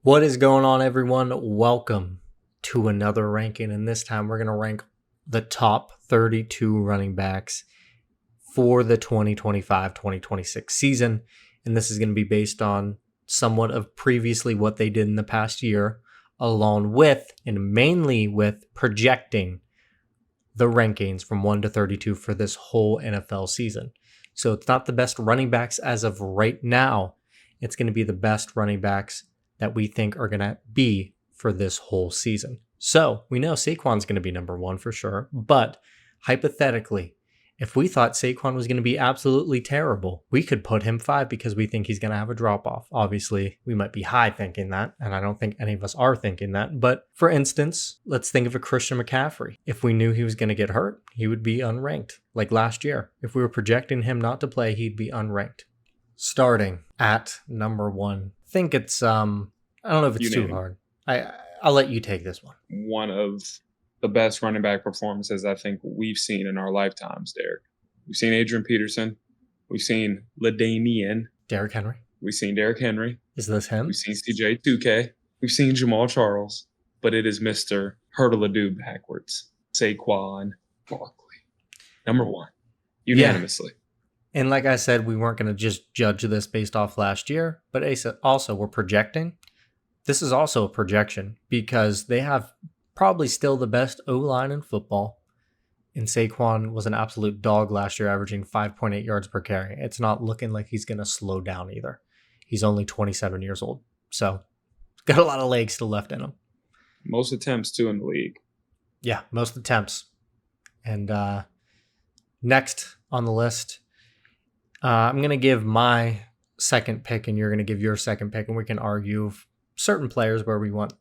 What is going on, everyone? Welcome to another ranking, and this time we're going to rank the top 32 running backs for the 2025-2026 season, and this is going to be based on somewhat of previously what they did in the past year, along with, and mainly with, projecting the rankings from 1 to 32 for this whole NFL season. So it's not the best running backs as of right now. It's going to be the best running backs that we think are going to be for this whole season. So we know Saquon's going to be number one for sure, but hypothetically, if we thought Saquon was going to be absolutely terrible, we could put him 5 because we think he's going to have a drop-off. Obviously, we might be high thinking that, and I don't think any of us are thinking that. But for instance, let's think of a Christian McCaffrey. If we knew he was going to get hurt, he would be unranked, like last year. If we were projecting him not to play, he'd be unranked. Starting at number 1. I think it's, I don't know if it's too hard. I'll let you take this one. One of the best running back performances I think we've seen in our lifetimes, Derek. We've seen Adrian Peterson. We've seen LaDainian. Derrick Henry. We've seen Derrick Henry. Is this him? We've seen CJ 2K. We've seen Jamal Charles. But it is Mr. Hurdle-a-Doo backwards. Saquon Barkley. Number 1. Unanimously. Yeah. And like I said, we weren't going to just judge this based off last year, but also we're projecting. This is also a projection because they have probably still the best O-line in football. And Saquon was an absolute dog last year, averaging 5.8 yards per carry. It's not looking like he's going to slow down either. He's only 27 years old. So got a lot of legs still left in him. Most attempts, too, in the league. Yeah, most attempts. And next on the list, I'm going to give my second pick and you're going to give your second pick, and we can argue certain players where we want.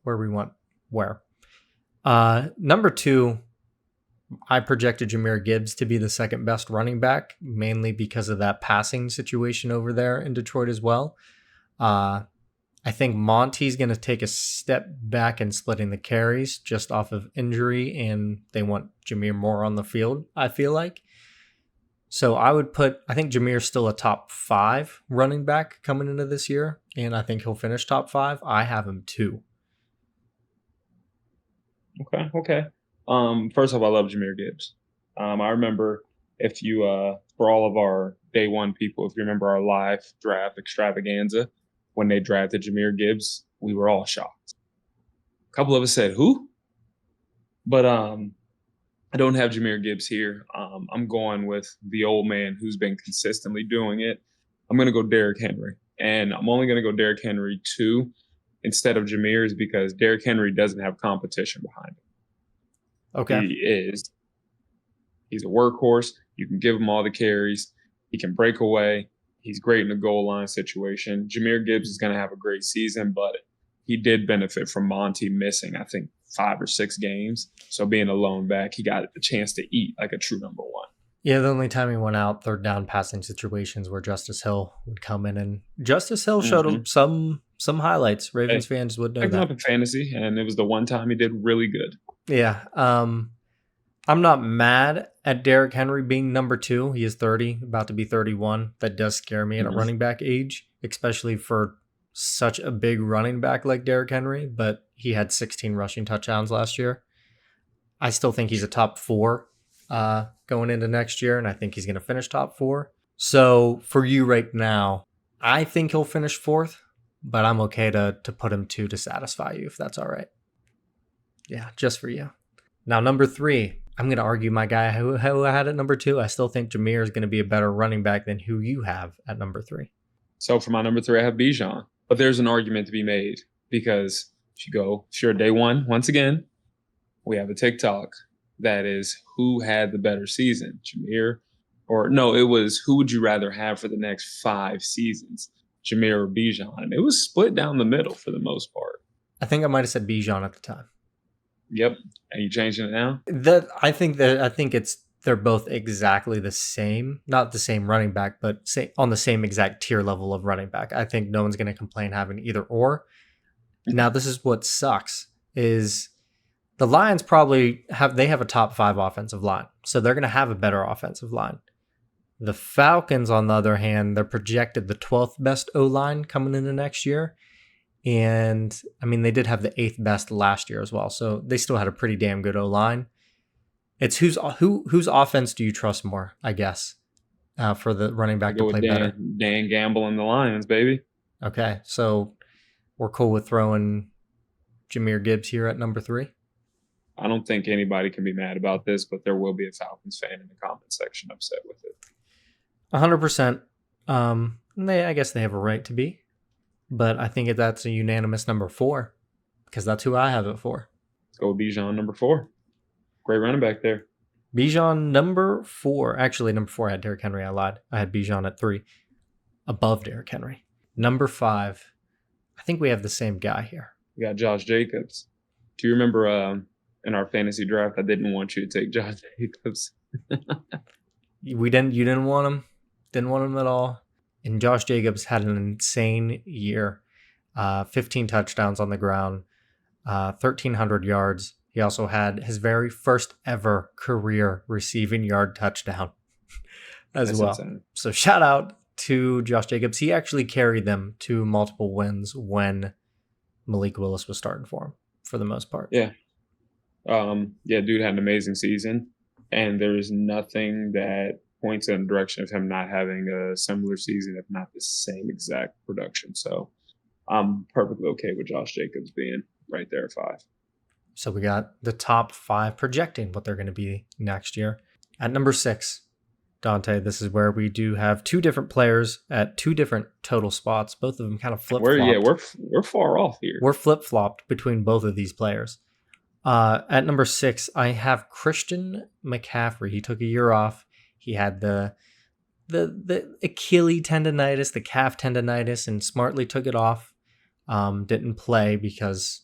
Number 2, I projected Jahmyr Gibbs to be the second best running back, mainly because of that passing situation over there in Detroit as well. I think Monty's going to take a step back in splitting the carries just off of injury, and they want Jahmyr more on the field, I feel like. So I think Jahmyr's still a top 5 running back coming into this year, and I think he'll finish top 5. I have him 2. Okay. First off, I love Jahmyr Gibbs. I remember if you, for all of our day one people, if you remember our live draft extravaganza, when they drafted Jahmyr Gibbs, we were all shocked. A couple of us said, who? But I don't have Jahmyr Gibbs here. I'm going with the old man who's been consistently doing it. I'm going to go Derrick Henry. And I'm only going to go Derrick Henry 2 instead of Jahmyr's because Derrick Henry doesn't have competition behind him. Okay. He's a workhorse. You can give him all the carries. He can break away. He's great in the goal line situation. Jahmyr Gibbs is going to have a great season, but he did benefit from Monty missing, I think, 5 or 6 games. So being a lone back, he got a chance to eat like a true number 1. Yeah, the only time he went out, third down passing situations where Justice Hill would come in, and Justice Hill showed him some highlights. Ravens fans would know that. Up in fantasy, and it was the one time he did really good. Yeah. I'm not mad at Derrick Henry being number 2. He is 30, about to be 31. That does scare me at a running back age, especially for such a big running back like Derrick Henry, but he had 16 rushing touchdowns last year. I still think he's a top 4 going into next year, and I think he's going to finish top 4. So for you right now, I think he'll finish 4th, but I'm okay to put him 2 to satisfy you, if that's all right. Yeah, just for you. Now, number 3, I'm going to argue my guy who I had at number 2. I still think Jahmyr is going to be a better running back than who you have at number 3. So for my number 3, I have Bijan. But there's an argument to be made because if you're day one, once again, we have a TikTok that is who had the better season, Jahmyr, or no, it was who would you rather have for the next 5 seasons, Jahmyr or Bijan? It was split down the middle for the most part. I think I might have said Bijan at the time. Yep. Are you changing it now? I think they're both exactly the same, not the same running back, but on the same exact tier level of running back. I think no one's going to complain having either or. Now, this is what sucks is the Lions probably have a top 5 offensive line, so they're going to have a better offensive line. The Falcons, on the other hand, they're projected the 12th best O-line coming into next year, And I mean, they did have the 8th best last year as well. So they still had a pretty damn good O-line. It's whose offense do you trust more, I guess, for the running I back to go with play better? Dan Gamble and the Lions, baby. Okay, so we're cool with throwing Jahmyr Gibbs here at number 3. I don't think anybody can be mad about this, but there will be a Falcons fan in the comment section upset with it. 100%. I guess they have a right to be, but I think that's a unanimous number 4 because that's who I have it for. Let's go with Bijan number 4. Great running back there. Bijan number 4. Actually, number 4 I had Derrick Henry. I lied. I had Bijan at 3, above Derrick Henry. Number 5. I think we have the same guy here. We got Josh Jacobs. Do you remember in our fantasy draft, I didn't want you to take Josh Jacobs? You didn't want him. Didn't want him at all. And Josh Jacobs had an insane year. 15 touchdowns on the ground, 1,300 yards. He also had his very first ever career receiving yard touchdown as That's well. insane. So shout out to Josh Jacobs. He actually carried them to multiple wins when Malik Willis was starting for him, for the most part. Yeah. Dude had an amazing season, and there is nothing that points in the direction of him not having a similar season, if not the same exact production. So I'm perfectly okay with Josh Jacobs being right there at 5. So we got the top 5 projecting what they're going to be next year. At number 6, Dontea, this is where we do have 2 different players at 2 different total spots. Both of them kind of flip-flopped. We're far off here. We're flip-flopped between both of these players. At number 6, I have Christian McCaffrey. He took a year off. He had the Achilles tendonitis, the calf tendonitis, and smartly took it off. Didn't play because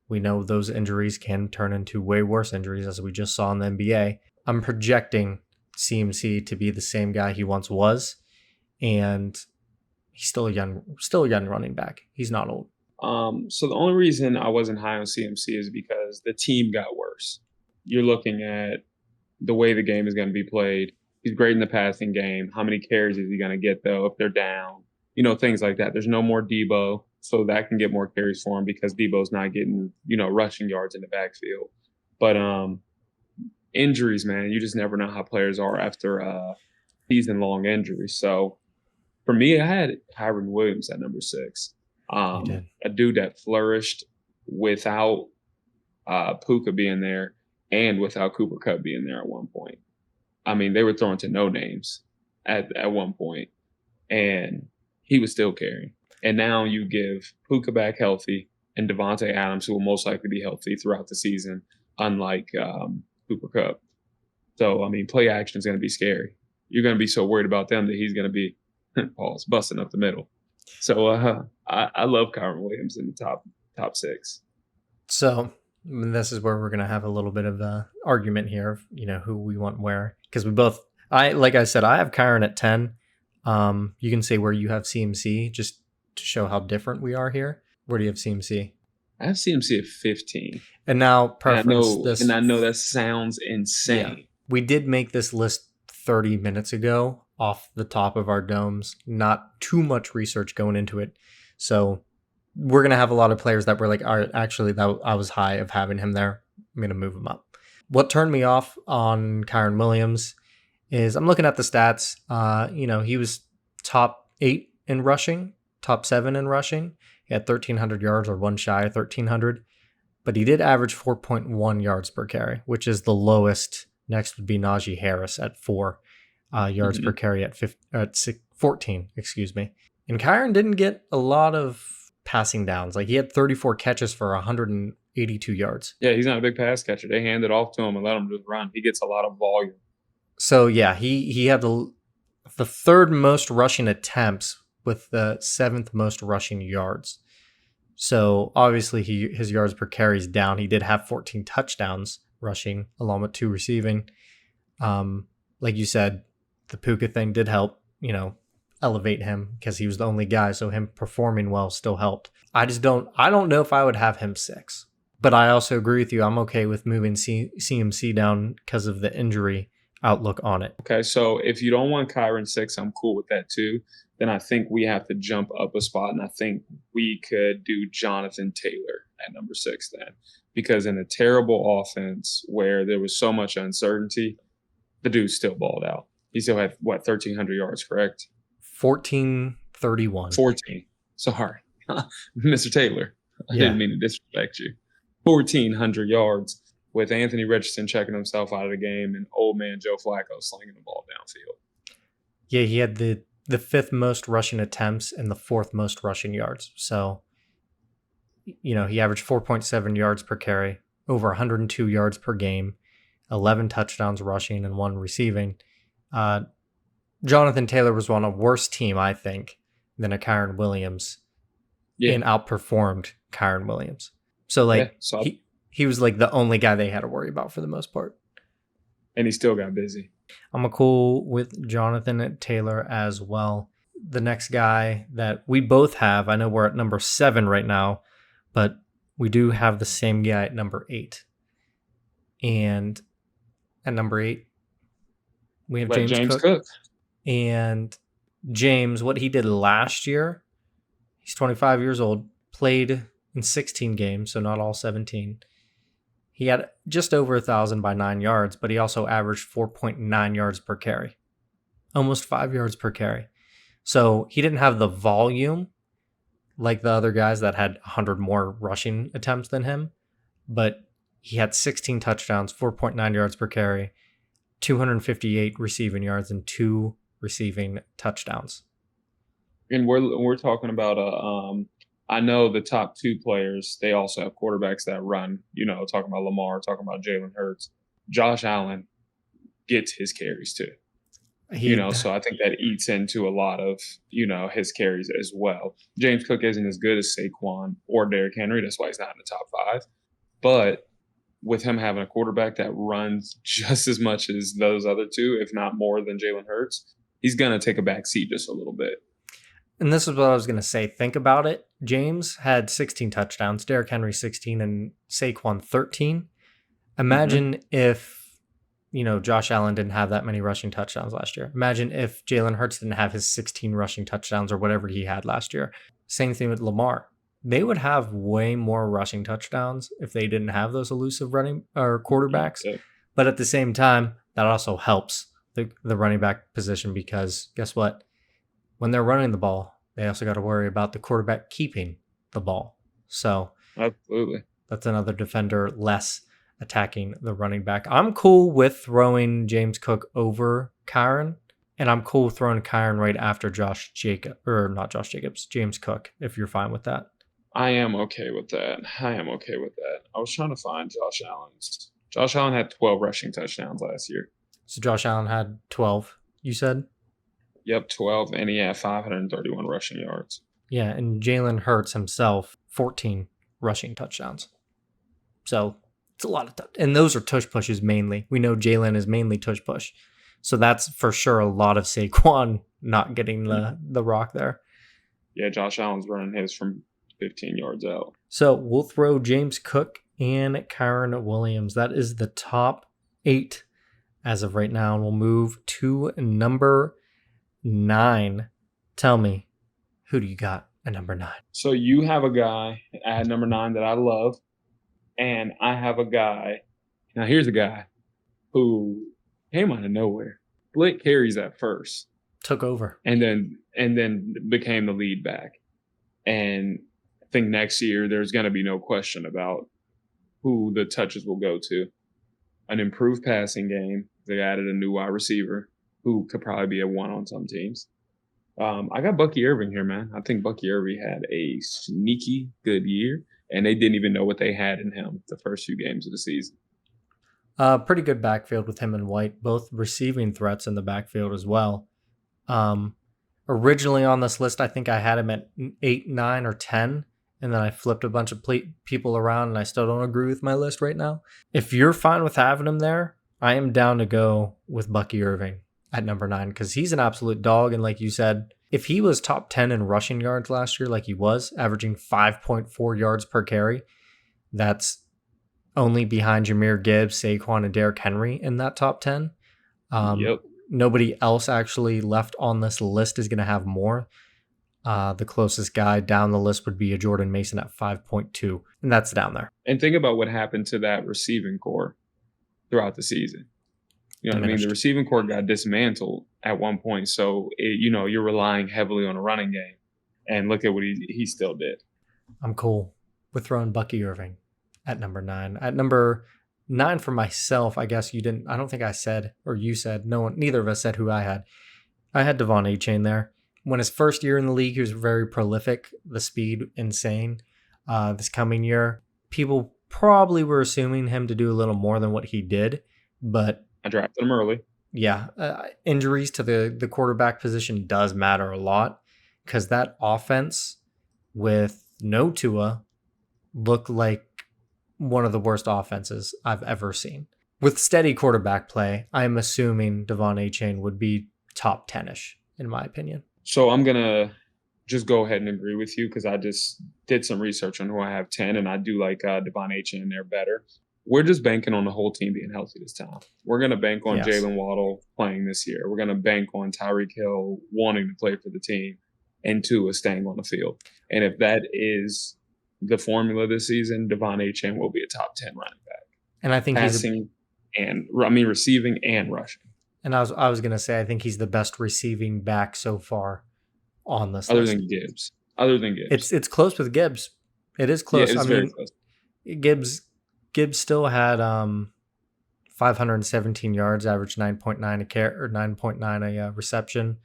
we know those injuries can turn into way worse injuries, as we just saw in the NBA. I'm projecting CMC to be the same guy he once was, and he's still a young running back. He's not old. So the only reason I wasn't high on CMC is because the team got worse. You're looking at the way the game is going to be played. He's great in the passing game. How many carries is he going to get, though, if they're down? Things like that. There's no more Debo, so that can get more carries for him because Debo's not getting, rushing yards in the backfield. But injuries, man, you just never know how players are after season-long injuries. So for me, I had Kyren Williams at number 6. A dude that flourished without Puka being there and without Cooper Kupp being there at one point. I mean, they were throwing to no names at one point, and he was still carrying. And now you give Puka back healthy and Devontae Adams, who will most likely be healthy throughout the season, unlike Cooper Kupp. So, I mean, play action is going to be scary. You're going to be so worried about them that he's going to be busting up the middle. So I love Kyren Williams in the top 6. So this is where we're going to have a little bit of an argument here of, who we want where. Because like I said, I have Kyren at 10. You can say where you have CMC just to show how different we are here. Where do you have CMC? I have CMC at 15. And now preference this. And I know that sounds insane. Yeah. We did make this list 30 minutes ago off the top of our domes. Not too much research going into it. So we're going to have a lot of players that were like, all right, actually, that I was high of having him there. I'm going to move him up. What turned me off on Kyren Williams is I'm looking at the stats. He was top 8 in rushing, top 7 in rushing. He had 1,300 yards or one shy of 1,300. But he did average 4.1 yards per carry, which is the lowest. Next would be Najee Harris at 4 yards per carry at 14, excuse me. And Kyren didn't get a lot of passing downs. Like he had 34 catches for 182 yards. Yeah, he's not a big pass catcher. They hand it off to him and let him just run. He gets a lot of volume. So yeah, he had the 3rd most rushing attempts with the 7th most rushing yards. So obviously his yards per carry is down. He did have 14 touchdowns rushing along with 2 receiving. Like you said, the Puka thing did help, elevate him because he was the only guy. So him performing well still helped. I don't know if I would have him 6, but I also agree with you. I'm okay with moving CMC down because of the injury outlook on it. Okay. So if you don't want Kyren 6, I'm cool with that too. then I think we have to jump up a spot, and I think we could do Jonathan Taylor at number 6 then. Because in a terrible offense where there was so much uncertainty, the dude still balled out. He still had, 1,300 yards, correct? 1431. 14. Sorry. Mr. Taylor. I Yeah. didn't mean to disrespect you. 1,400 yards with Anthony Richardson checking himself out of the game and old man Joe Flacco slinging the ball downfield. Yeah, he had the 5th most rushing attempts and the 4th most rushing yards. So, he averaged 4.7 yards per carry, over 102 yards per game, 11 touchdowns rushing and 1 receiving. Jonathan Taylor was on a worse team, I think, than a Kyren Williams, and outperformed Kyren Williams. So, he was like the only guy they had to worry about for the most part. And he still got busy. I'm cool with Jonathan Taylor as well. The next guy that we both have, I know we're at number 7 right now, but we do have the same guy at number 8. And at number 8, we have James Cook. And James, what he did last year, he's 25 years old, played in 16 games, so not all 17. He had just over 1,000 by 9 yards, but he also averaged 4.9 yards per carry, almost 5 yards per carry. So he didn't have the volume like the other guys that had 100 more rushing attempts than him, but he had 16 touchdowns, 4.9 yards per carry, 258 receiving yards, and 2 receiving touchdowns. And we're talking about I know the top 2 players, they also have quarterbacks that run, talking about Lamar, talking about Jalen Hurts. Josh Allen gets his carries too. So I think that eats into a lot of, his carries as well. James Cook isn't as good as Saquon or Derrick Henry. That's why he's not in the top 5. But with him having a quarterback that runs just as much as those other 2, if not more than Jalen Hurts, he's going to take a back seat just a little bit. And this is what I was going to say. Think about it. James had 16 touchdowns, Derrick Henry 16, and Saquon 13. Imagine if, Josh Allen didn't have that many rushing touchdowns last year. Imagine if Jalen Hurts didn't have his 16 rushing touchdowns or whatever he had last year. Same thing with Lamar. They would have way more rushing touchdowns if they didn't have those elusive running or quarterbacks. Yeah. But at the same time, that also helps the running back position because guess what? When they're running the ball, they also got to worry about the quarterback keeping the ball. So absolutely, that's another defender less attacking the running back. I'm cool with throwing James Cook over Kyren, and I'm cool with throwing Kyren right after James Cook, if you're fine with that. I am okay with that. I was trying to find Josh Allen's. Josh Allen had 12 rushing touchdowns last year. So Josh Allen had 12, you said? Yep, 12, and he had 531 rushing yards. Yeah, and Jalen Hurts himself, 14 rushing touchdowns. So it's a lot of and those are tush pushes mainly. We know Jalen is mainly tush push. So that's for sure a lot of Saquon not getting the rock there. Yeah, Josh Allen's running his from 15 yards out. So we'll throw James Cook and Kyren Williams. That is the top 8 as of right now. And we'll move to number 9. Tell me, who do you got at number 9? So you have a guy at number 9 that I love, and I have a guy. Now here's a guy who came out of nowhere. Split carries at first, took over, and then became the lead back. And I think next year there's going to be no question about who the touches will go to. An improved passing game. They added a new wide receiver who could probably be a 1 on some teams. I got Bucky Irving here, man. I think Bucky Irving had a sneaky good year, and they didn't even know what they had in him the first few games of the season. Pretty good backfield with him and White, both receiving threats in the backfield as well. Originally on this list, I think I had him at 8, 9, or 10, and then I flipped a bunch of people around, and I still don't agree with my list right now. If you're fine with having him there, I am down to go with Bucky Irving at number 9 because he's an absolute dog. And like you said, if he was top 10 in rushing yards last year, like he was, averaging 5.4 yards per carry, that's only behind Jahmyr Gibbs, Saquon, and Derrick Henry in that top 10. Yep. Nobody else actually left on this list is going to have more. The closest guy down the list would be a Jordan Mason at 5.2, and that's down there. And think about what happened to that receiving core throughout the season. You know what I mean? The receiving core got dismantled at one point. So, you're relying heavily on a running game. And look at what he still did. I'm cool with throwing Bucky Irving at number 9. At number 9 for myself, I guess you didn't. I don't think I said, or you said, neither of us said who I had. I had Devon Achane there. When his first year in the league, he was very prolific. The speed, insane. This coming year, people probably were assuming him to do a little more than what he did, but I drafted him early. Yeah, injuries to the quarterback position does matter a lot, because that offense with no Tua looked like one of the worst offenses I've ever seen. With steady quarterback play, I'm assuming Devon Achane would be top 10-ish, in my opinion. So I'm going to just go ahead and agree with you, because I just did some research on who I have 10, and I do like Devon Achane there better. We're just banking on the whole team being healthy this time. We're going to bank on Jalen Waddle playing this year. We're going to bank on Tyreek Hill wanting to play for the team, and Tua staying on the field. And if that is the formula this season, Devon Achane will be a top 10 running back. And I think receiving and rushing. And I was going to say, I think he's the best receiving back so far on this other list. than Gibbs. Other than Gibbs. It's close with Gibbs. It is close. Yeah, it's very close. Gibbs still had 517 yards, averaged 9.9 a carry, or 9.9 a reception.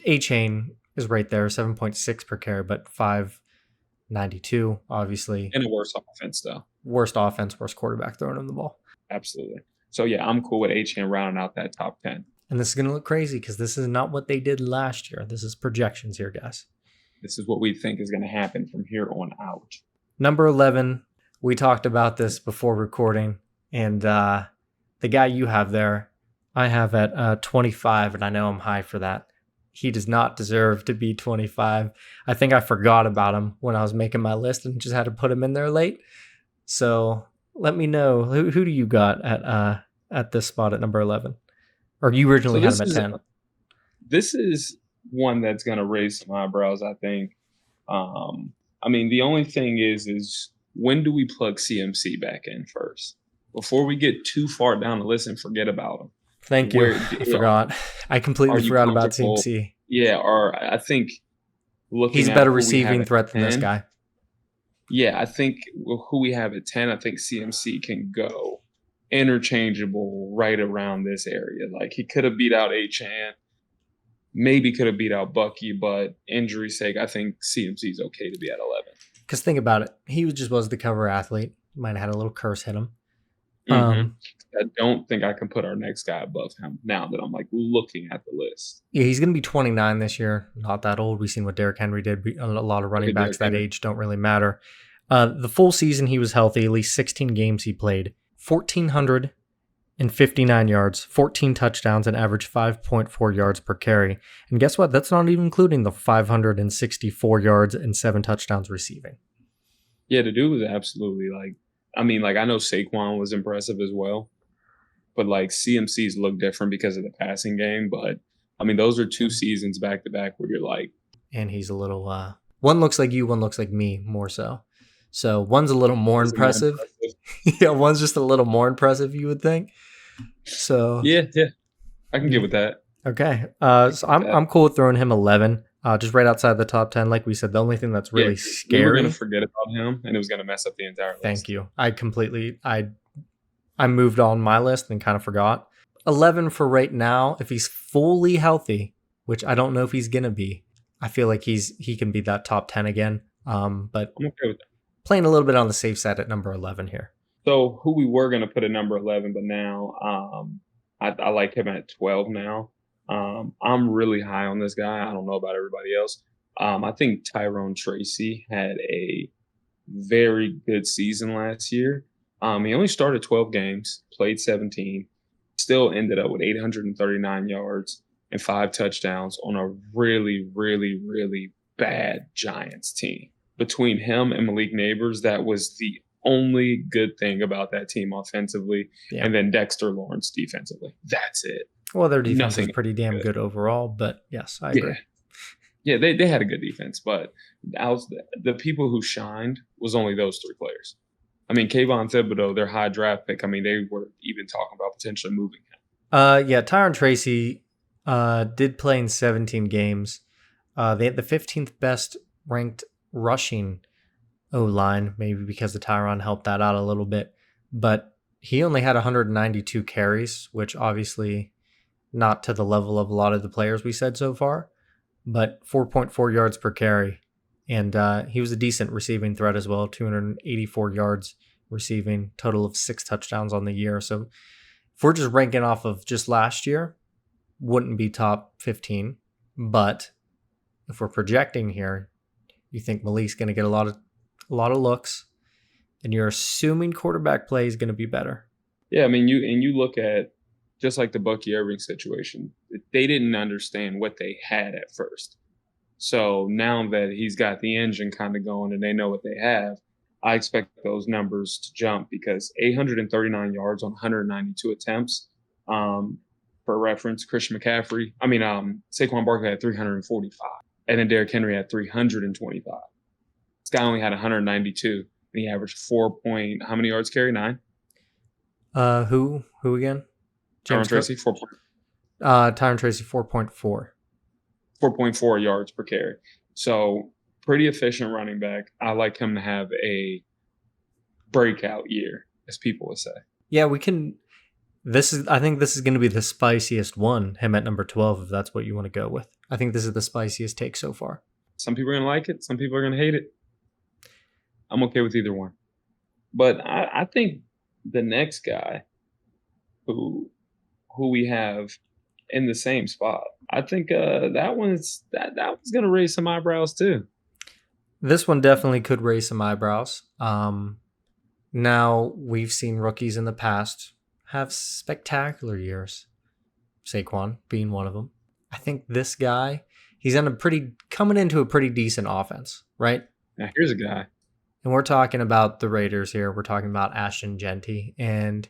Achane is right there, 7.6 per carry, but 592, obviously. And a worse offense, though. Worst offense, worst quarterback throwing him the ball. Absolutely. So, yeah, I'm cool with Achane rounding out that top 10. And this is going to look crazy, because this is not what they did last year. This is projections here, guys. This is what we think is going to happen from here on out. Number 11, we talked about this before recording, and the guy you have there, I have at 25, and I know I'm high for that. He does not deserve to be 25. I think I forgot about him when I was making my list and just had to put him in there late. So let me know, who do you got at this spot at number 11? Or you originally had him at 10? This is one that's going to raise some eyebrows, I think. The only thing is when do we plug CMC back in first? Before we get too far down the list and forget about him. Thank you. I forgot. I completely forgot about CMC. Yeah, or I think he's a better receiving threat than this guy. Yeah, I think who we have at 10, I think CMC can go interchangeable right around this area. Like, he could have beat out Achane, maybe could have beat out Bucky, but injury sake, I think CMC is okay to be at 11. Because think about it. He was the cover athlete. Might have had a little curse hit him. I don't think I can put our next guy above him now that I'm looking at the list. Yeah, he's going to be 29 this year. Not that old. We've seen what Derrick Henry did. A lot of running backs that age don't really matter. The full season he was healthy. At least 16 games he played. 1,459 yards, 14 touchdowns, and averaged 5.4 yards per carry. And guess what? That's not even including the 564 yards and 7 touchdowns receiving. Yeah, the dude was absolutely I know Saquon was impressive as well, but CMC's look different because of the passing game. But those are 2 seasons back to back where you're and he's a little, one looks like you, one looks like me more so. So one's a little more impressive. Yeah, one's just a little more impressive, you would think. So yeah, I can get with that. Okay, so I'm cool with throwing him 11, just right outside the top 10. Like we said, the only thing that's really scary. We were going to forget about him, and it was going to mess up the entire list. Thank you. I moved on my list and kind of forgot. 11 for right now. If he's fully healthy, which I don't know if he's going to be, I feel like he can be that top 10 again. But I'm okay with that. Playing a little bit on the safe side at number 11 here. So who we were going to put at number 11, but now I like him at 12 now. I'm really high on this guy. I don't know about everybody else. I think Tyrone Tracy had a very good season last year. He only started 12 games, played 17, still ended up with 839 yards and 5 touchdowns on a really, really, really bad Giants team. Between him and Malik Neighbors, that was the only good thing about that team offensively, Yeah. and then Dexter Lawrence defensively. That's it. Well, their defense was Nothing pretty damn good. good overall, but yes, I Yeah. agree. Yeah, they had a good defense, but the people who shined was only those three players. I mean, Kayvon Thibodeau, their high draft pick, I mean, they were even talking about potentially moving him. Yeah, Tyron Tracy did play in 17 games. They had the 15th best ranked rushing O-line, maybe because the Tyron helped that out a little bit. But he only had 192 carries, which obviously not to the level of a lot of the players we said so far, but 4.4 yards per carry. And he was a decent receiving threat as well, 284 yards receiving, total of 6 touchdowns on the year. So if we're just ranking off of just last year, wouldn't be top 15. But if we're projecting here, you think Malik's going to get a lot of looks, and you're assuming quarterback play is going to be better. Yeah, I mean, you look at just like the Bucky Irving situation, they didn't understand what they had at first. So now that he's got the engine kind of going and they know what they have, I expect those numbers to jump because 839 yards on 192 attempts. For reference, Saquon Barkley had 345, and then Derrick Henry had 325. This guy only had 192, and he averaged 4 how many yards carry? 9. Who again? Tyron Tracy, 4. Tyron Tracy, 4.4. 4.4 yards per carry. So pretty efficient running back. I like him to have a breakout year, as people would say. Yeah, we can. I think this is going to be the spiciest one, him at number 12, if that's what you want to go with. I think this is the spiciest take so far. Some people are going to like it. Some people are going to hate it. I'm okay with either one. But I think the next guy who we have in the same spot, I think that one's going to raise some eyebrows too. This one definitely could raise some eyebrows. Now, we've seen rookies in the past have spectacular years. Saquon being one of them. I think this guy, he's coming into a pretty decent offense, right? Now, here's a guy. And we're talking about the Raiders here. We're talking about Ashton Genty. And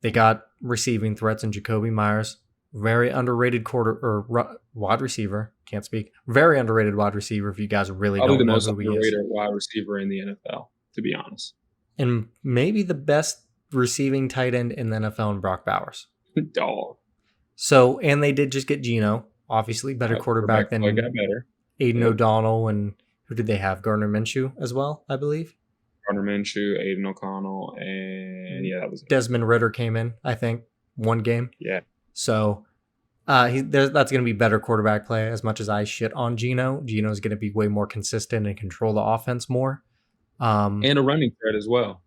they got receiving threats in Jacoby Myers. Very underrated wide receiver. Can't speak. Very underrated wide receiver if you guys really Probably don't know the who most he is. underrated wide receiver in the NFL, to be honest. And maybe the best receiving tight end in the NFL in Brock Bowers. Dog. So, and they did just get Geno. Obviously, better quarterback than got better. Aiden O'Donnell, and who did they have? Gardner Minshew as well, I believe. Gardner Minshew, Aiden O'Connell, and that was it. Desmond Ridder came in, I think, one game. Yeah. So that's going to be better quarterback play. As much as I shit on Geno's going to be way more consistent and control the offense more. And a running threat as well.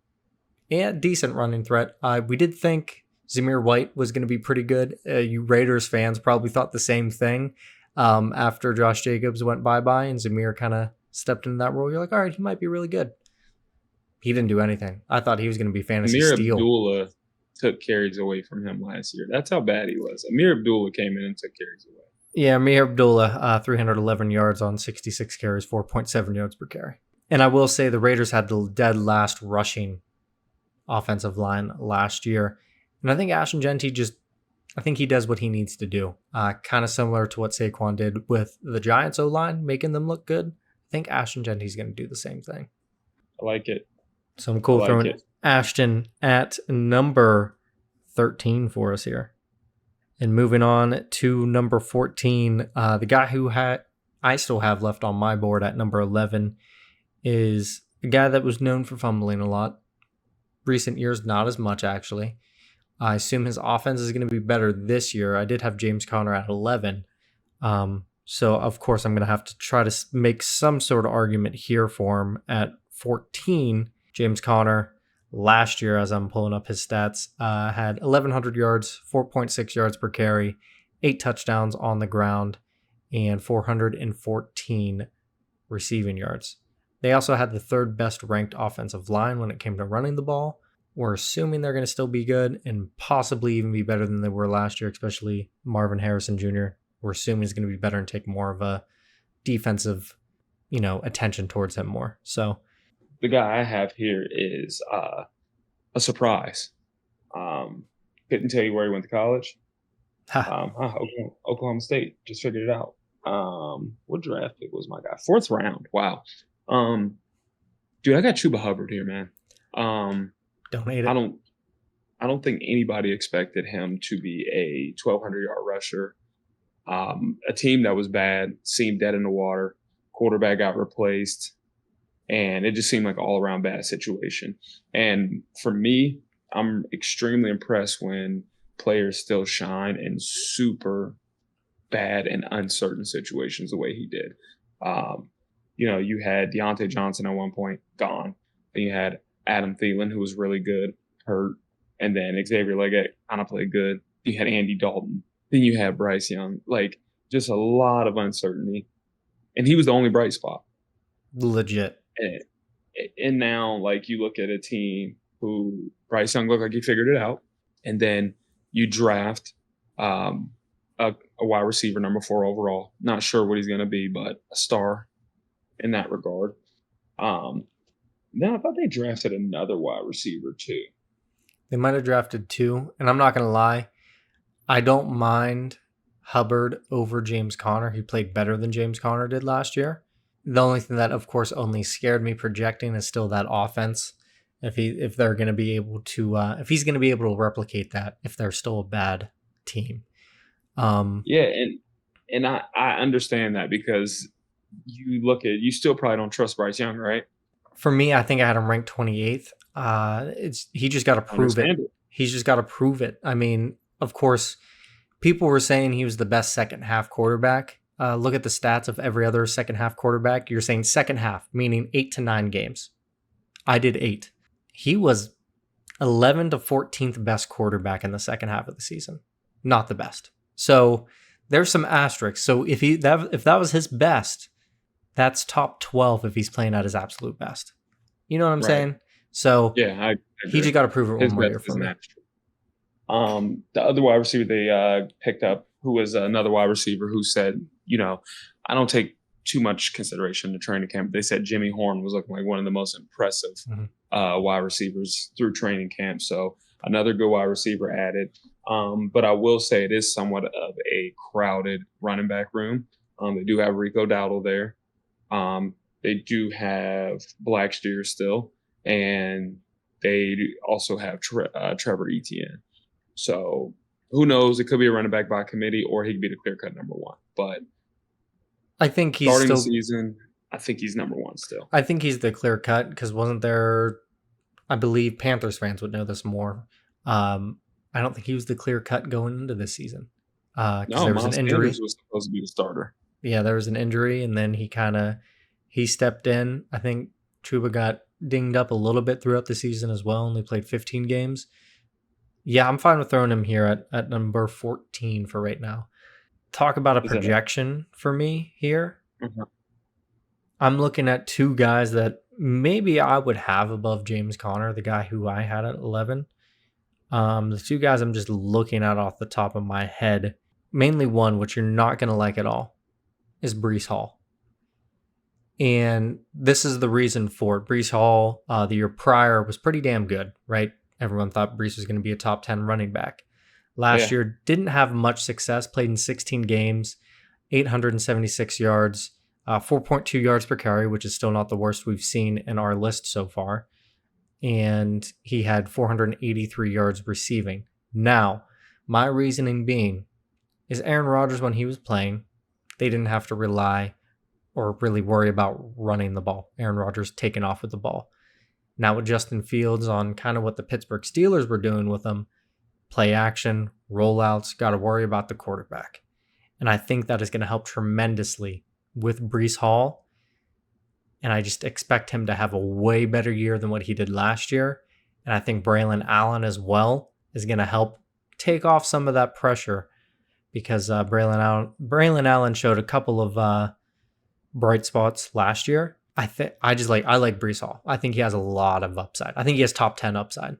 Yeah, decent running threat. We did think Zamir White was going to be pretty good. You Raiders fans probably thought the same thing after Josh Jacobs went bye-bye and Zamir kind of stepped into that role. You're like, all right, he might be really good. He didn't do anything. I thought he was going to be fantasy steal. Abdullah took carries away from him last year. That's how bad he was. Amir Abdullah came in and took carries away. Yeah, Amir Abdullah, 311 yards on 66 carries, 4.7 yards per carry. And I will say the Raiders had the dead last rushing offensive line last year. And I think Ashton Genty I think he does what he needs to do. Kind of similar to what Saquon did with the Giants O-line, making them look good. I think Ashton Genty's going to do the same thing. I like it. So I'm cool throwing Ashton at number 13 for us here. And moving on to number 14, the guy who I still have left on my board at number 11 is a guy that was known for fumbling a lot. Recent years, not as much, actually. I assume his offense is going to be better this year. I did have James Conner at 11. So, of course, I'm going to have to try to make some sort of argument here for him at 14. James Conner, last year, as I'm pulling up his stats, had 1,100 yards, 4.6 yards per carry, 8 touchdowns on the ground, and 414 receiving yards. They also had the third best ranked offensive line when it came to running the ball. We're assuming they're going to still be good and possibly even be better than they were last year, especially Marvin Harrison Jr. We're assuming he's going to be better and take more of a defensive, attention towards him more. So the guy I have here is a surprise. Um, couldn't tell you where he went to college. Ha. Oklahoma State. Just figured it out. What draft pick was my guy? Fourth round. Wow. Um, dude, I got Chuba Hubbard here, man. Um, Don't hate I it. don't I don't think anybody expected him to be a 1,200-yard rusher. A team that was bad seemed dead in the water. Quarterback got replaced, and it just seemed like all around bad situation. And for me, I'm extremely impressed when players still shine in super bad and uncertain situations the way he did. Um, you had Deontay Johnson at one point gone. Then you had Adam Thielen, who was really good, hurt. And then Xavier Leggett kind of played good. You had Andy Dalton. Then you had Bryce Young. Like, just a lot of uncertainty. And he was the only bright spot. Legit. And, and now, like, you look at a team who Bryce Young looked like he figured it out. And then you draft um, a wide receiver, number 4 overall. Not sure what he's going to be, but a star in that regard. Now, I thought they drafted another wide receiver too. They might have drafted 2, and I'm not going to lie. I don't mind Hubbard over James Conner. He played better than James Conner did last year. The only thing that, of course, only scared me projecting is still that offense. If they're going to be able to, if he's going to be able to replicate that, if they're still a bad team. Yeah, and I understand that because you still probably don't trust Bryce Young, right? For me, I think I had him ranked 28th. He just got to I prove it. understand it. He's just got to prove it. I mean, of course, people were saying he was the best second half quarterback. Look at the stats of every other second half quarterback. You're saying second half, meaning 8 to 9 games. I did 8. He was 11 to 14th best quarterback in the second half of the season. Not the best. So there's some asterisks. So if that was his best, that's top 12 if he's playing at his absolute best. You know what I'm Right. saying? So Yeah, I he agree. just got to prove it one His more best year for is me. natural. The other wide receiver they picked up, who was another wide receiver, who said, I don't take too much consideration to training camp. They said Jimmy Horn was looking like one of the most impressive wide receivers through training camp. So another good wide receiver added. But I will say it is somewhat of a crowded running back room. They do have Rico Dowdle there. They do have Blacksteer still, and they also have Trevor Etienne. So who knows? It could be a running back by committee, or he could be the clear cut number 1. But I think he's starting the still. season, I think he's number 1 still. I think he's the clear cut because wasn't there? I believe Panthers fans would know this more. I don't think he was the clear cut going into this season because No, there was an Miles Sanders injury. was supposed to be the starter. Yeah, there was an injury, and then he stepped in. I think Chuba got dinged up a little bit throughout the season as well, only played 15 games. Yeah, I'm fine with throwing him here at number 14 for right now. Talk about a Is that a, projection for me here. Mhm. I'm looking at 2 guys that maybe I would have above James Conner, the guy who I had at 11. The 2 guys I'm just looking at off the top of my head, mainly one, which you're not going to like at all, is Brees Hall. And this is the reason for it. Brees Hall, the year prior, was pretty damn good, right? Everyone thought Brees was going to be a top 10 running back. Last Yeah. year, didn't have much success, played in 16 games, 876 yards, 4.2 yards per carry, which is still not the worst we've seen in our list so far. And he had 483 yards receiving. Now, my reasoning being is Aaron Rodgers, when he was playing, they didn't have to rely or really worry about running the ball. Aaron Rodgers taking off with the ball. Now with Justin Fields on kind of what the Pittsburgh Steelers were doing with him, play action, rollouts, got to worry about the quarterback. And I think that is going to help tremendously with Brees Hall. And I just expect him to have a way better year than what he did last year. And I think Braylon Allen as well is going to help take off some of that pressure because Braylon Allen showed a couple of bright spots last year. I like Brees Hall. I think he has a lot of upside. I think he has top 10 upside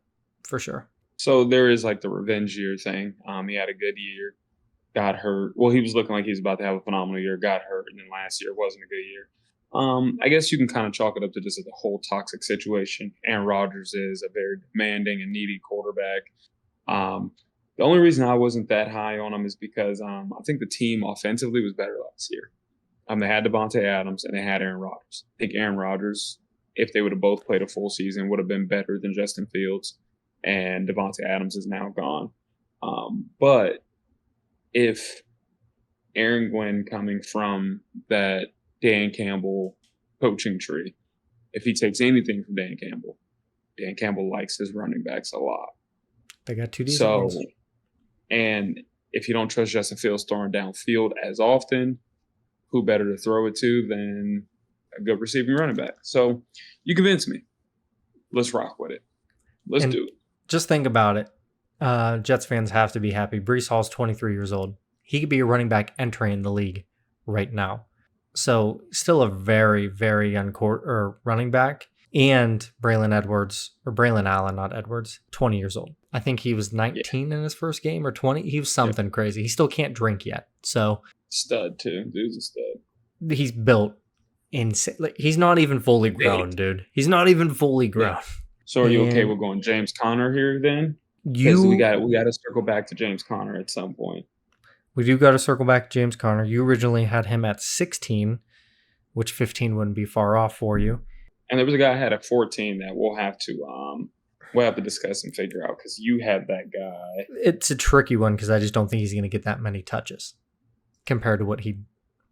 for sure. So there is like the revenge year thing. He had a good year, got hurt. Well, he was looking like he was about to have a phenomenal year, got hurt, and then last year wasn't a good year. I guess you can kind of chalk it up to just the whole toxic situation. Aaron Rodgers is a very demanding and needy quarterback. Um, the only reason I wasn't that high on him is because I think the team offensively was better last year. They had Devontae Adams and they had Aaron Rodgers. I think Aaron Rodgers, if they would have both played a full season, would have been better than Justin Fields. And Devontae Adams is now gone. But if Aaron Glenn coming from that Dan Campbell coaching tree, if he takes anything from Dan Campbell likes his running backs a lot. They got two decent So, ones. and if you don't trust Justin Fields throwing downfield as often, who better to throw it to than a good receiving running back? So you convinced me. Let's rock with it. Let's do it. Just think about it. Jets fans have to be happy. Breece Hall's 23 years old. He could be a running back entering the league right now. So still a very, very young running back. And Braylon Allen, not Edwards, 20 years old. I think he was 19 in his first game or 20. He was something crazy. He still can't drink yet. So stud too. Dude's a stud. He's built insane. Like, he's not even fully grown, dude. He's not even fully grown. Yeah. So are you okay with going James Conner here then? We got to circle back to James Conner at some point. We do got to circle back to James Conner. You originally had him at 16, which 15 wouldn't be far off for you. And there was a guy I had at 14 that we'll have to discuss and figure out because you had that guy. It's a tricky one because I just don't think he's going to get that many touches compared to what he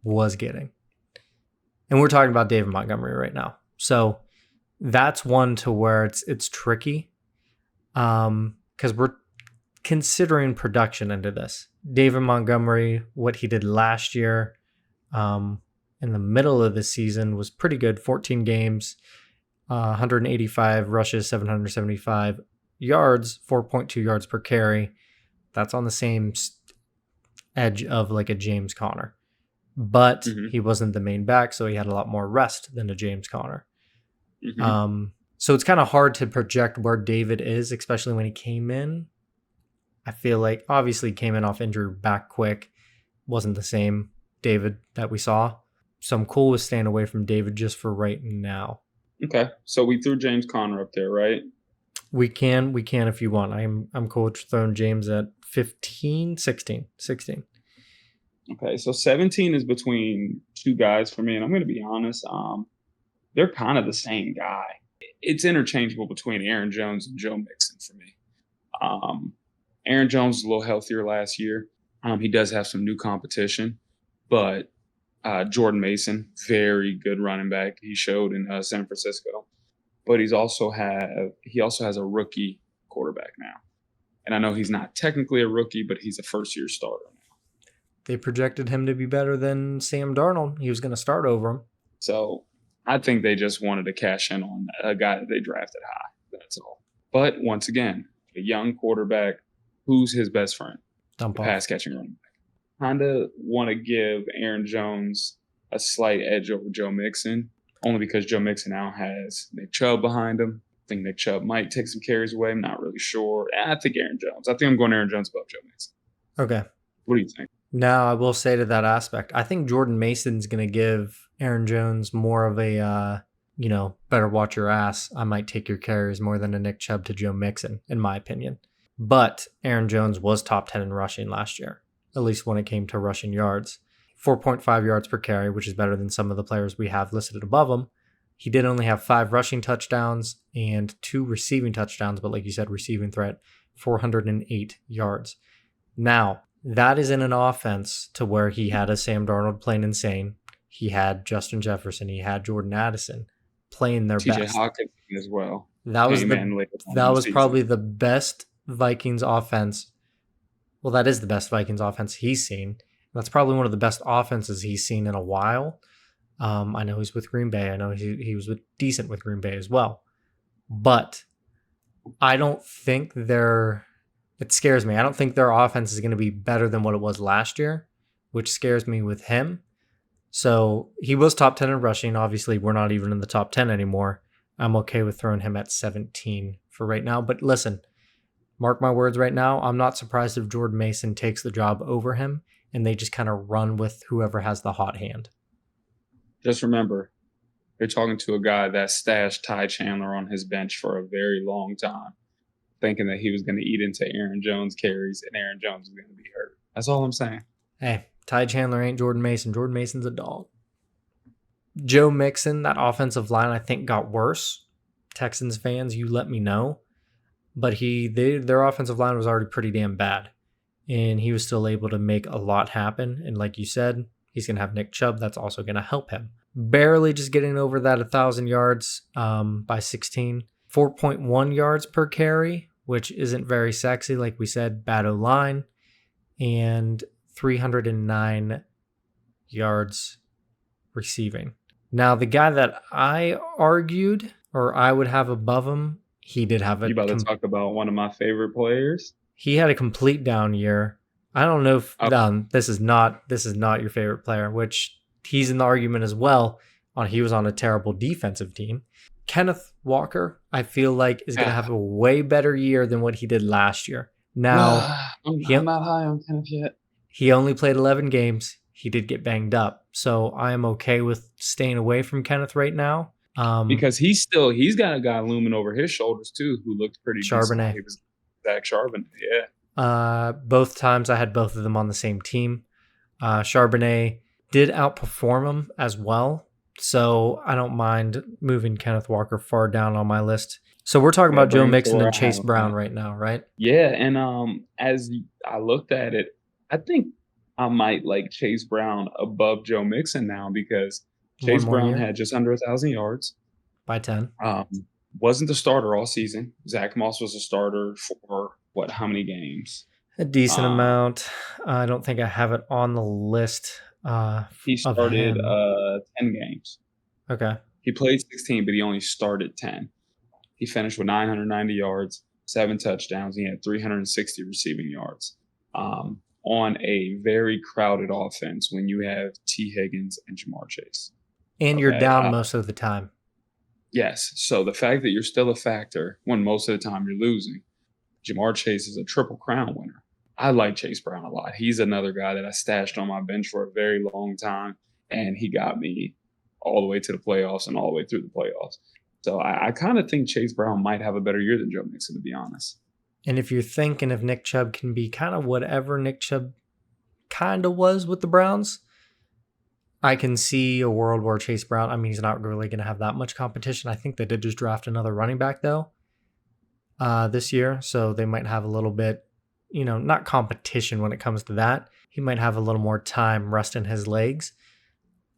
was getting. And we're talking about David Montgomery right now. So that's one to where it's tricky because we're considering production into this. David Montgomery, what he did last year in the middle of the season was pretty good. 14 games, 185 rushes, 775 yards, 4.2 yards per carry. That's on the same edge of like a James Conner. But he wasn't the main back, so he had a lot more rest than a James Conner. So it's kind of hard to project where David is, especially when he came in. I feel like obviously came in off injury back quick. Wasn't the same David that we saw. So I'm cool with staying away from David just for right now. Okay. So we threw James Conner up there, right? We can if you want. I'm cool with throwing James at 16. Okay, so 17 is between two guys for me, and I'm going to be honest. They're kind of the same guy. It's interchangeable between Aaron Jones and Joe Mixon for me. Aaron Jones is a little healthier last year. He does have some new competition, but Jordan Mason, very good running back. He showed in San Francisco, but he also has a rookie quarterback now, and I know he's not technically a rookie, but he's a first-year starter now. They projected him to be better than Sam Darnold. He was going to start over him. So I think they just wanted to cash in on a guy that they drafted high. That's all. But once again, a young quarterback, who's his best friend? Pass catching running back. Kind of want to give Aaron Jones a slight edge over Joe Mixon, only because Joe Mixon now has Nick Chubb behind him. I think Nick Chubb might take some carries away. I'm not really sure. I think Aaron Jones. I think I'm going Aaron Jones above Joe Mixon. Okay. What do you think? Now, I will say to that aspect, I think Jordan Mason's going to give Aaron Jones more of a, better watch your ass. I might take your carries more than a Nick Chubb to Joe Mixon, in my opinion. But Aaron Jones was top 10 in rushing last year, at least when it came to rushing yards. 4.5 yards per carry, which is better than some of the players we have listed above him. He did only have 5 rushing touchdowns and 2 receiving touchdowns, but like you said, receiving threat, 408 yards. Now, that is in an offense to where he had a Sam Darnold playing insane. He had Justin Jefferson. He had Jordan Addison playing their best. TJ Hawkins as well. That was probably the best Vikings offense. Well, that is the best Vikings offense he's seen. That's probably one of the best offenses he's seen in a while. I know he's with Green Bay. I know he was decent with Green Bay as well. But I don't think it scares me. I don't think their offense is going to be better than what it was last year, which scares me with him. So he was top 10 in rushing. Obviously, we're not even in the top 10 anymore. I'm okay with throwing him at 17 for right now. But listen, mark my words right now, I'm not surprised if Jordan Mason takes the job over him and they just kind of run with whoever has the hot hand. Just remember, You're talking to a guy that stashed Ty Chandler on his bench for a very long time, thinking that he was going to eat into Aaron Jones carries and Aaron Jones was going to be hurt. That's all I'm saying. Hey, Ty Chandler ain't Jordan Mason. Jordan Mason's a dog. Joe Mixon, that offensive line, I think got worse. Texans fans, you let me know. But their offensive line was already pretty damn bad. And he was still able to make a lot happen. And like you said, he's going to have Nick Chubb. That's also going to help him. Barely just getting over that 1,000 yards by 16. 4.1 yards per carry, which isn't very sexy. Like we said, bad O-line. And 309 yards receiving. Now, the guy that I argued or I would have above him, he did have a... You about to talk about one of my favorite players? He had a complete down year. I don't know if this is not your favorite player, which he's in the argument as well. He was on a terrible defensive team. Kenneth Walker, I feel like, is going to have a way better year than what he did last year. Now, I'm not high on Kenneth yet. He only played 11 games. He did get banged up. So I am okay with staying away from Kenneth right now. Because he's got a guy looming over his shoulders too, who looked pretty Charbonnet. He was Zach Charbonnet, yeah. Both times I had both of them on the same team. Charbonnet did outperform him as well. So I don't mind moving Kenneth Walker far down on my list. So we're talking about Joe Mixon and Chase Brown right now, right? Yeah, and as I looked at it, I think I might like Chase Brown above Joe Mixon now because Chase Brown had just under 1,000 yards. By 10. Wasn't the starter all season. Zach Moss was a starter for how many games? A decent amount. I don't think I have it on the list. He started 10 games. Okay. He played 16, but he only started 10. He finished with 990 yards, 7 touchdowns. He had 360 receiving yards on a very crowded offense when you have T. Higgins and Jamar Chase. And you're down most of the time. Yes. So the fact that you're still a factor when most of the time you're losing, Jamar Chase is a Triple Crown winner. I like Chase Brown a lot. He's another guy that I stashed on my bench for a very long time, and he got me all the way to the playoffs and all the way through the playoffs. So I kind of think Chase Brown might have a better year than Joe Mixon, to be honest. And if you're thinking if Nick Chubb can be kind of whatever Nick Chubb kind of was with the Browns, I can see a world where Chase Brown, I mean, he's not really going to have that much competition. I think they did just draft another running back, though, this year. So they might have a little bit, not competition when it comes to that. He might have a little more time resting his legs.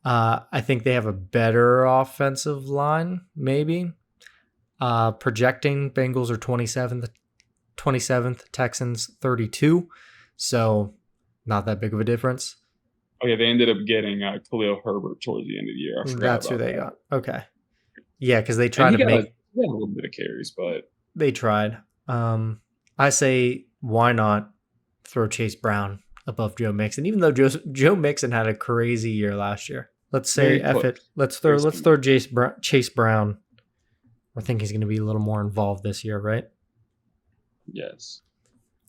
I think they have a better offensive line, maybe. Projecting Bengals are 27th, Texans 32. So not that big of a difference. Oh, yeah, they ended up getting Khalil Herbert towards the end of the year. That's who they got. Okay. Yeah, because they tried to make... He had a little bit of carries, but... They tried. I say, why not throw Chase Brown above Joe Mixon, even though Joe Mixon had a crazy year last year. Let's say, F it. Let's throw Chase Brown. I think he's going to be a little more involved this year, right? Yes.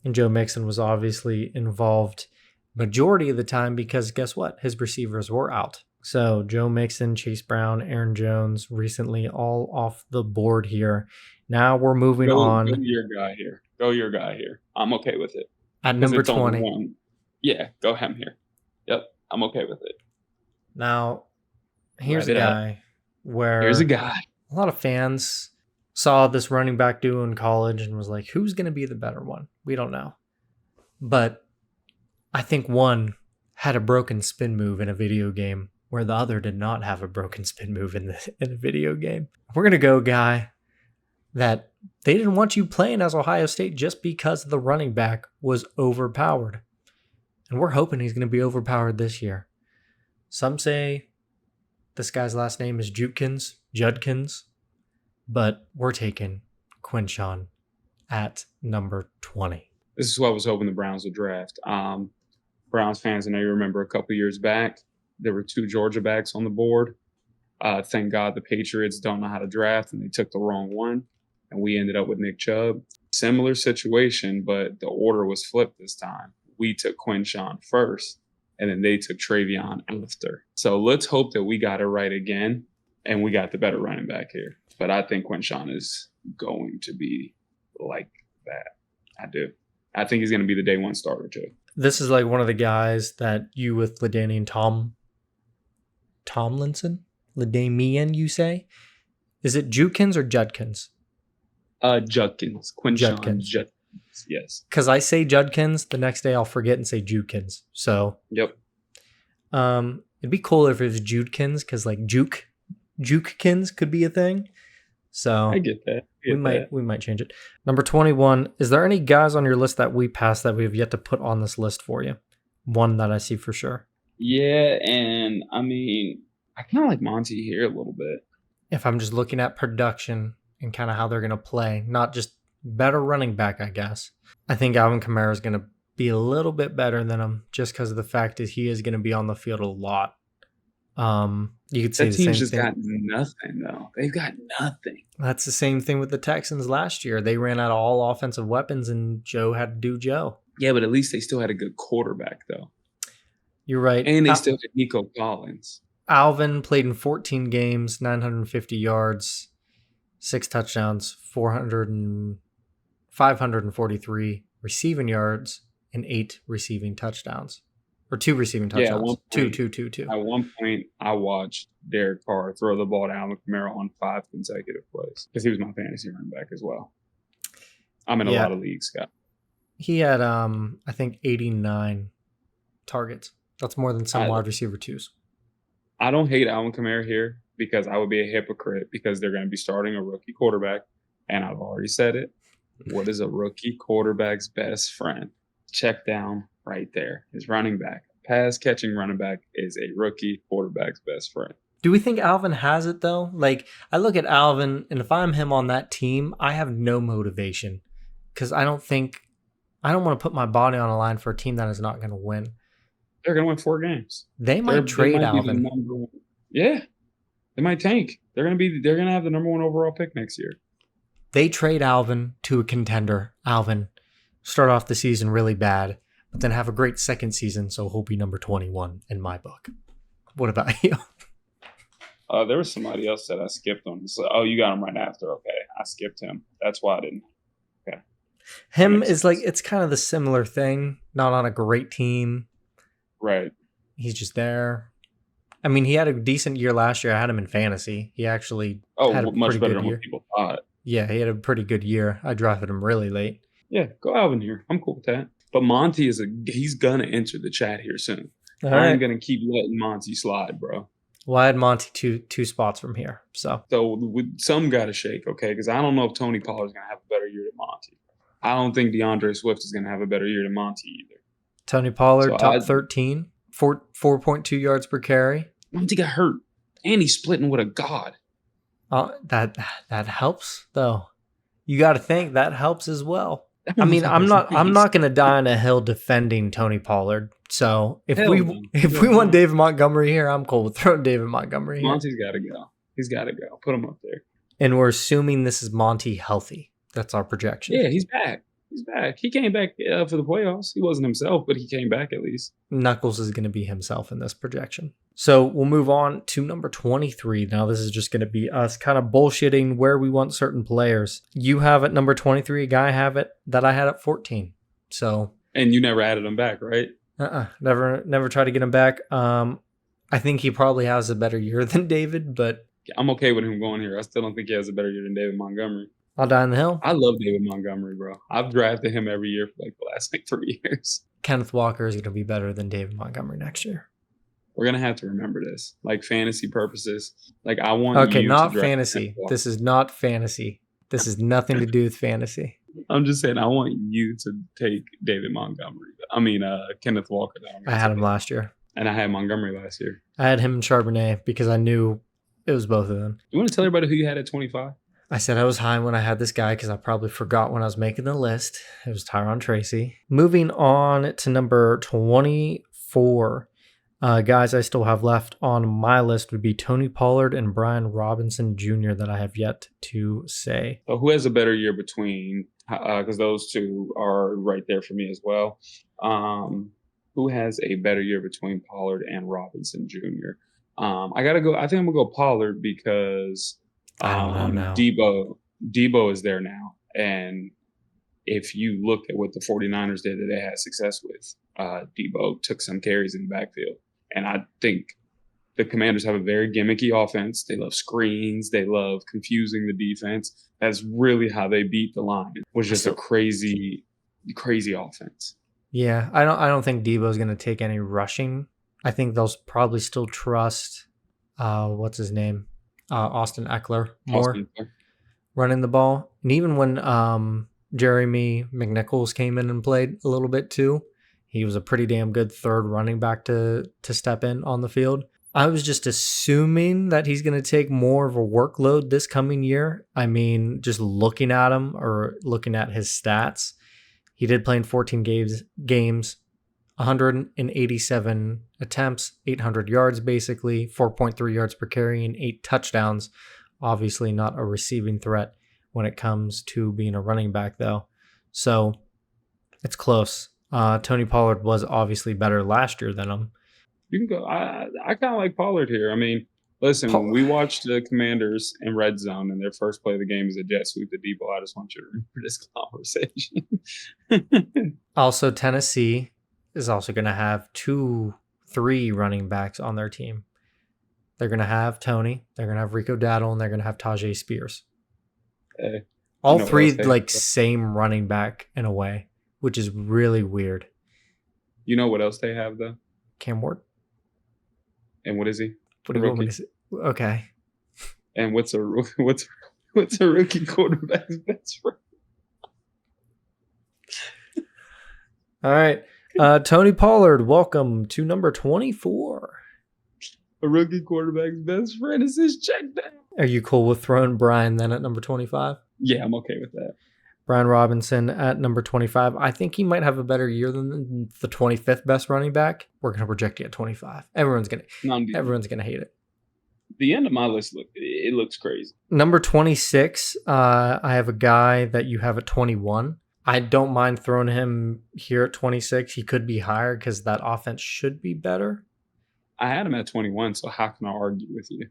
And Joe Mixon was obviously involved majority of the time because guess what? His receivers were out. So Joe Mixon, Chase Brown, Aaron Jones recently all off the board here. Now we're moving on. Go your guy here. I'm okay with it. At number 20. Yeah, go him here. Yep, I'm okay with it. Now, here's a guy a lot of fans saw this running back duo in college and was like, who's going to be the better one? We don't know. But I think one had a broken spin move in a video game where the other did not have a broken spin move in a video game. We're going to go guy that they didn't want you playing as Ohio State just because the running back was overpowered. And we're hoping he's going to be overpowered this year. Some say this guy's last name is Judkins, but we're taking Quinshawn at number 20. This is what I was hoping the Browns would draft. Browns fans, I know you remember a couple years back, there were 2 Georgia backs on the board. Thank God the Patriots don't know how to draft, and they took the wrong one, and we ended up with Nick Chubb. Similar situation, but the order was flipped this time. We took Quinshawn first, and then they took Travion after. So let's hope that we got it right again. and we got the better running back here. But I think Quinshawn is going to be like that. I do. I think he's going to be the day one starter too. This is like one of the guys that you with LaDainian Tomlinson? LaDamian, you say? Is it Judkins or Judkins? Judkins. Quinshawn Judkins. Judkins. Yes. Because I say Judkins, the next day I'll forget and say Judkins. So, Yep. it'd be cool if it was Judkins, because like Jukekins could be a thing. So I get that. we might change it. Number 21. Is there any guys on your list that we passed that we have yet to put on this list for you? One that I see for sure. Yeah, and I mean, I kind of like Monty here a little bit. If I'm just looking at production and kind of how they're going to play, not just better running back, I guess. I think Alvin Kamara is going to be a little bit better than him just because of the fact that he is going to be on the field a lot. You could say That the same team's just thing. got nothing, though. They've got nothing. That's the same thing with the Texans last year. They ran out of all offensive weapons, and Joe had to do Joe. Yeah, but at least they still had a good quarterback, though. You're right. And they still had Nico Collins. Alvin played in 14 games, 950 yards, 6 touchdowns, 543 receiving yards, and 8 receiving touchdowns. Or 2 receiving touchdowns. Two. At one point, I watched Derek Carr throw the ball to Alvin Kamara on 5 consecutive plays because he was my fantasy running back as well. I'm in a lot of leagues, Scott. He had, I think, 89 targets. That's more than some wide receiver twos. I don't hate Alvin Kamara here because I would be a hypocrite because they're going to be starting a rookie quarterback. And I've already said it. What is a rookie quarterback's best friend? Check down right there. His running back. Pass catching running back is a rookie quarterback's best friend. Do we think Alvin has it, though? Like, I look at Alvin, and if I'm him on that team, I have no motivation because I don't want to put my body on a line for a team that is not going to win. They're going to win 4 games. They might trade Alvin. Yeah, they might tank. They're going to have the number 1 overall pick next year. They trade Alvin to a contender. Alvin start off the season really bad, but then have a great second season, so he'll be number 21 in my book. What about you? There was somebody else that I skipped on. So, you got him right after. Okay, I skipped him. That's why I didn't. Okay. Him is like, it's kind of the similar thing. Not on a great team. Right. He's just there. I mean, he had a decent year last year. I had him in fantasy. He actually had a much better than year. what people thought. Yeah, he had a pretty good year. I drafted him really late. Yeah, go Alvin here. I'm cool with that. But Monty he's gonna enter the chat here soon. All I ain't gonna keep letting Monty slide, bro. Well, I had Monty two spots from here. So some got to shake, okay? Because I don't know if Tony Pollard's gonna have a better year than Monty. I don't think DeAndre Swift is gonna have a better year than Monty either. Tony Pollard, top 13, 4.2 yards per carry. Monty got hurt, and he's splitting with a god. That helps though. You got to think that helps as well. I mean, I'm not going to die on a hill defending Tony Pollard. So if we want David Montgomery here, I'm cool with throwing David Montgomery here. Monty's got to go. He's got to go. Put him up there. And we're assuming this is Monty healthy. That's our projection. Yeah, he's back. He's back. He came back for the playoffs. He wasn't himself, but he came back at least. Knuckles is going to be himself in this projection. So we'll move on to number 23. Now this is just going to be us kind of bullshitting where we want certain players. You have at number 23, a guy I have it that I had at 14. So and you never added him back, right? Never tried to get him back. I think he probably has a better year than David, but I'm okay with him going here. I still don't think he has a better year than David Montgomery. I'll die on the hill. I love David Montgomery, bro. I've drafted him every year for like the last 3 years. Kenneth Walker is going to be better than David Montgomery next year. We're going to have to remember this. Like fantasy purposes. Like I want you not to fantasy. This is not fantasy. This has nothing to do with fantasy. I'm just saying I want you to take David Montgomery. Kenneth Walker. I had him last year. And I had Montgomery last year. I had him and Charbonnet because I knew it was both of them. You want to tell everybody who you had at 25? I said I was high when I had this guy because I probably forgot when I was making the list. It was Tyron Tracy. Moving on to number 24. Guys I still have left on my list would be Tony Pollard and Brian Robinson Jr. that I have yet to say. So who has a better year between, because those two are right there for me as well. Who has a better year between Pollard and Robinson Jr.? I gotta go. I think I'm gonna go Pollard because I don't know now. Debo is there now, and if you look at what the 49ers did that they had success with, Debo took some carries in the backfield, and I think the Commanders have a very gimmicky offense. They love screens. They love confusing the defense. That's really how they beat the Lions. Was just a crazy, crazy offense. Yeah, I don't think Debo's going to take any rushing. I think they'll probably still trust what's his name? Austin Eckler more Austin, running the ball. And even when Jeremy McNichols came in and played a little bit too, he was a pretty damn good third running back to step in on the field. I was just assuming that he's going to take more of a workload this coming year. I mean, just looking at him or looking at his stats, he did play in 14 games, 187 attempts, 800 yards basically, 4.3 yards per carry, and 8 touchdowns. Obviously not a receiving threat when it comes to being a running back, though. So it's close. Tony Pollard was obviously better last year than him. you can go. I kind of like Pollard here. I mean, listen, when we watched the Commanders in red zone and their first play of the game is a jet sweep to Debo, I just want you to remember this conversation. Also, Tennessee is also going to have 3 running backs on their team. They're going to have Tony, they're going to have Rico Dowdle, and they're going to have Tajay Spears. All 3 like same running back in a way, which is really weird. You know what else they have though? Cam Ward. And what is he? What do you want me to say? Okay. And what's a rookie quarterback's best friend? All right. Tony Pollard, welcome to number 24. A rookie quarterback's best friend is his check down. Are you cool with throwing Brian then at number 25? Yeah, I'm okay with that. Brian Robinson at number 25. I think he might have a better year than the 25th best running back. We're going to project you at 25. Everyone's going to hate it. The end of my list, it looks crazy. Number 26, I have a guy that you have at 21. I don't mind throwing him here at 26. He could be higher because that offense should be better. I had him at 21, so how can I argue with you?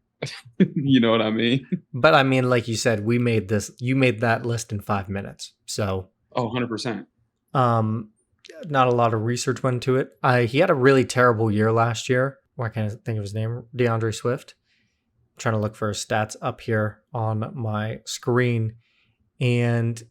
You know what I mean? But I mean, like you said, you made that list in 5 minutes. So 100%. Not a lot of research went into it. He had a really terrible year last year. Why can't I think of his name? DeAndre Swift. I'm trying to look for his stats up here on my screen. And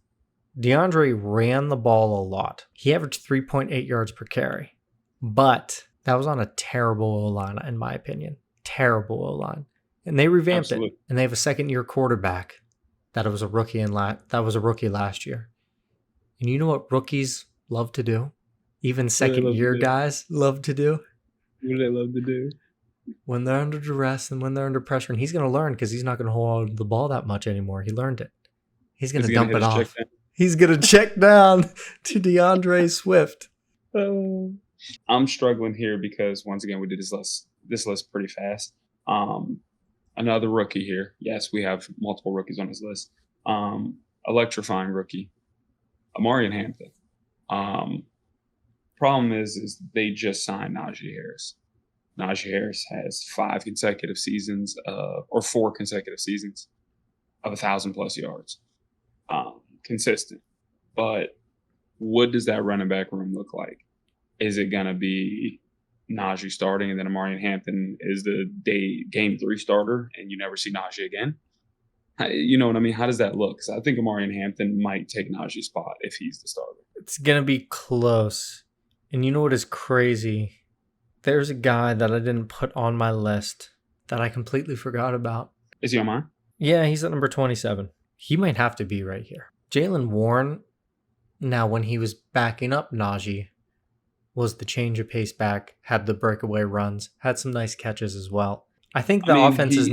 DeAndre ran the ball a lot. He averaged 3.8 yards per carry. But that was on a terrible O-line, in my opinion. Terrible O-line. And they revamped it. And they have a second-year quarterback that was a rookie last year. And you know what rookies love to do? Even second-year guys love to do? What do they love to do? When they're under duress and when they're under pressure. And he's going to learn because he's not going to hold the ball that much anymore. He learned it. He's going to dump it off. He's going to check down to DeAndre Swift. I'm struggling here because, once again, we did this list pretty fast. Another rookie here. Yes, we have multiple rookies on this list. Electrifying rookie, Amarian Hampton. Problem is they just signed Najee Harris. Najee Harris has 4 consecutive seasons of 1,000+ yards. Consistent. But what does that running back room look like? Is it going to be Najee starting and then Amarian Hampton is the game 3 starter and you never see Najee again? You know what I mean? How does that look? Because I think Amarian Hampton might take Najee's spot if he's the starter. It's going to be close. And you know what is crazy? There's a guy that I didn't put on my list that I completely forgot about. Is he on mine? Yeah, he's at number 27. He might have to be right here. Jaylen Warren, now when he was backing up Najee, was the change of pace back, had the breakaway runs, had some nice catches as well. I think the offense is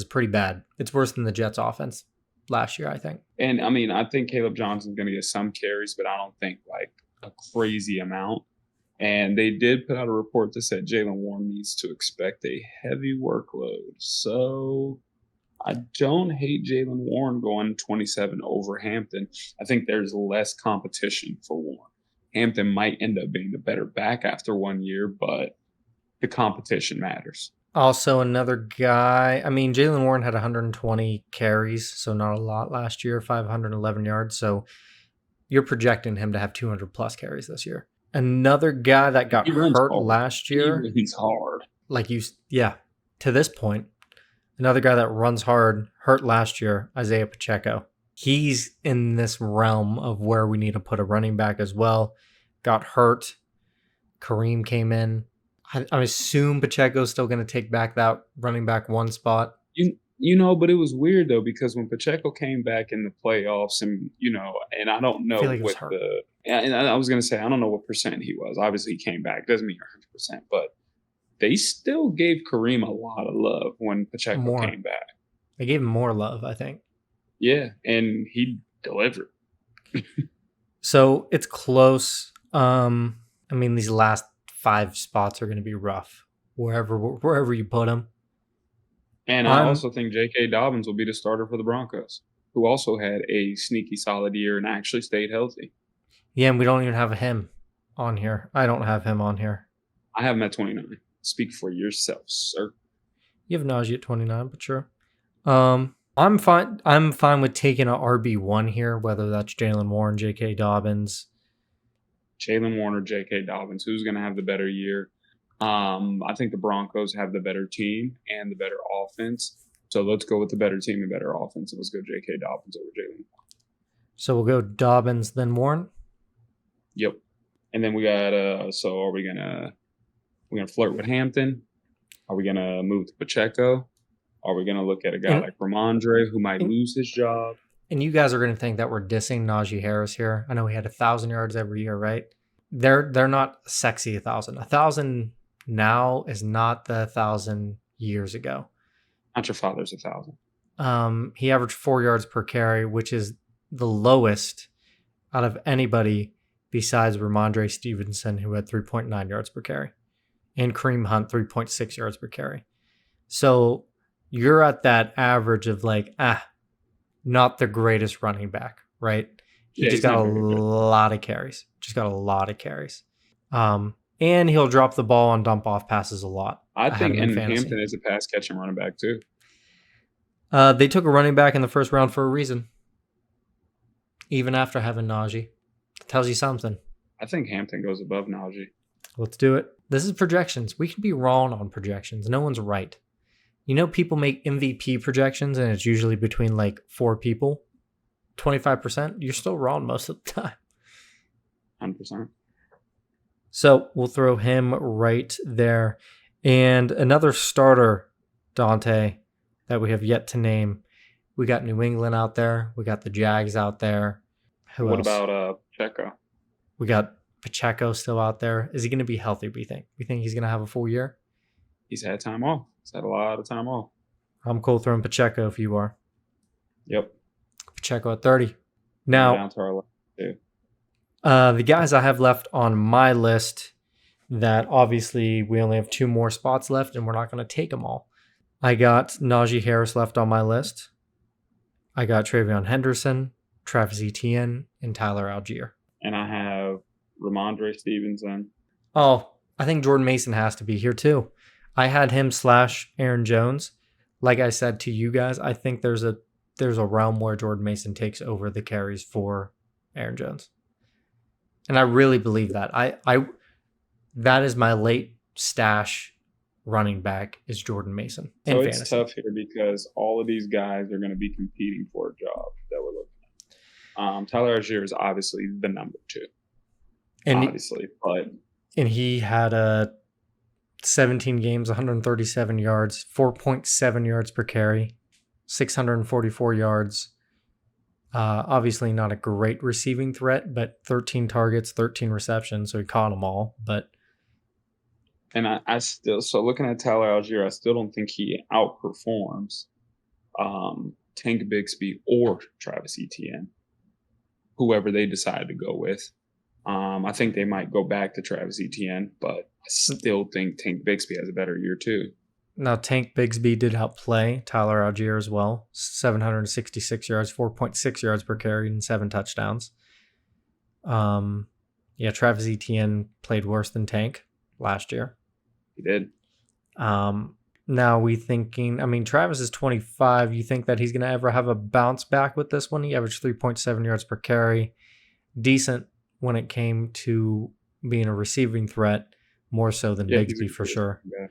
pretty bad. It's worse than the Jets offense last year, I think. And I mean, I think Caleb Johnson's going to get some carries, but I don't think like a crazy amount. And they did put out a report that said Jaylen Warren needs to expect a heavy workload. So I don't hate Jaylen Warren going 27 over Hampton. I think there's less competition for Warren. Hampton might end up being the better back after 1 year, but the competition matters. Also, another guy. I mean, Jalen Warren had 120 carries, so not a lot last year, 511 yards. So you're projecting him to have 200 plus carries this year. Another guy that got He runs hurt hard. last He year, runs hard. like you, yeah, to this point, another guy that runs hard, hurt last year, Isaiah Pacheco. He's in this realm of where we need to put a running back as well. Got hurt. Kareem came in. I assume Pacheco's still going to take back that running back one spot. But it was weird though because when Pacheco came back in the playoffs, and I don't I know feel like it was what hurt. and I was gonna say I don't know what percent he was. Obviously, he came back. Doesn't mean 100%, but they still gave Kareem a lot of love when Pacheco More. came back. They gave him more love, I think. Yeah, and he delivered. So it's close. I mean, these last 5 spots are going to be rough wherever you put them. And I also think J.K. Dobbins will be the starter for the Broncos, who also had a sneaky solid year and actually stayed healthy. Yeah, and we don't even have him on here. I don't have him on here. I have him at 29. Speak for yourself, sir. You have Najee at 29, but sure. I'm fine. I'm fine with taking a RB1 here, whether that's Jalen Warren, J.K. Dobbins. Jalen Warner, J.K. Dobbins. Who's going to have the better year? I think the Broncos have the better team and the better offense. So let's go with the better team and better offense. And let's go J.K. Dobbins over Jalen. So we'll go Dobbins, then Warren. Yep. And then we got. So are we gonna flirt with Hampton? Are we gonna move to Pacheco? Are we gonna look at a guy like Ramondre who might lose his job? And you guys are going to think that we're dissing Najee Harris here. I know he had 1,000 yards every year, right? They're not sexy 1,000. 1,000 now is not the 1,000 years ago. Not your father's 1,000. He averaged 4 yards per carry, which is the lowest out of anybody besides Ramondre Stevenson, who had 3.9 yards per carry, and Kareem Hunt, 3.6 yards per carry. So you're at that average of like, not the greatest running back, right? He just got a lot of carries. And he'll drop the ball on dump off passes a lot. I think Hampton is a pass catching running back too. They took a running back in the first round for a reason. Even after having Najee. It tells you something. I think Hampton goes above Najee. Let's do it. This is projections. We can be wrong on projections. No one's right. You know, people make MVP projections and it's usually between like 4 people. 25%. You're still wrong most of the time. 100%. So we'll throw him right there. And another starter, Dontea, that we have yet to name. We got New England out there. We got the Jags out there. What about Pacheco? We got Pacheco still out there. Is he going to be healthy, we think? We think he's going to have a full year? He's had time off. He's had a lot of time off. I'm cool throwing Pacheco if you are. Yep. Pacheco at 30. Now, down to our left, too. The guys I have left on my list that obviously we only have 2 more spots left and we're not going to take them all. I got Najee Harris left on my list. I got Travion Henderson, Travis Etienne, and Tyler Algier. And I have Ramondre Stevenson. Oh, I think Jordan Mason has to be here too. I had him / Aaron Jones. Like I said to you guys, I think there's a realm where Jordan Mason takes over the carries for Aaron Jones. And I really believe that. That is my late stash running back is Jordan Mason. So it's tough here because all of these guys are going to be competing for a job that we're looking at. Tyler Algier is obviously the number 2. And he had 17 games, 137 yards, 4.7 yards per carry, 644 yards. Obviously not a great receiving threat, but 13 targets, 13 receptions, so he caught them all. And I still, so looking at Tyler Algier, I still don't think he outperforms Tank Bigsby or Travis Etienne, whoever they decide to go with. I think they might go back to Travis Etienne, but I still think Tank Bigsby has a better year too. Now, Tank Bigsby did outplay Tyler Algier as well. 766 yards, 4.6 yards per carry, and 7 touchdowns. Travis Etienne played worse than Tank last year. He did. Now we thinking, I mean, Travis is 25. You think that he's going to ever have a bounce back with this one? He averaged 3.7 yards per carry. Decent when it came to being a receiving threat, more so than Yeah, he's a Bigsby for good sure. guy.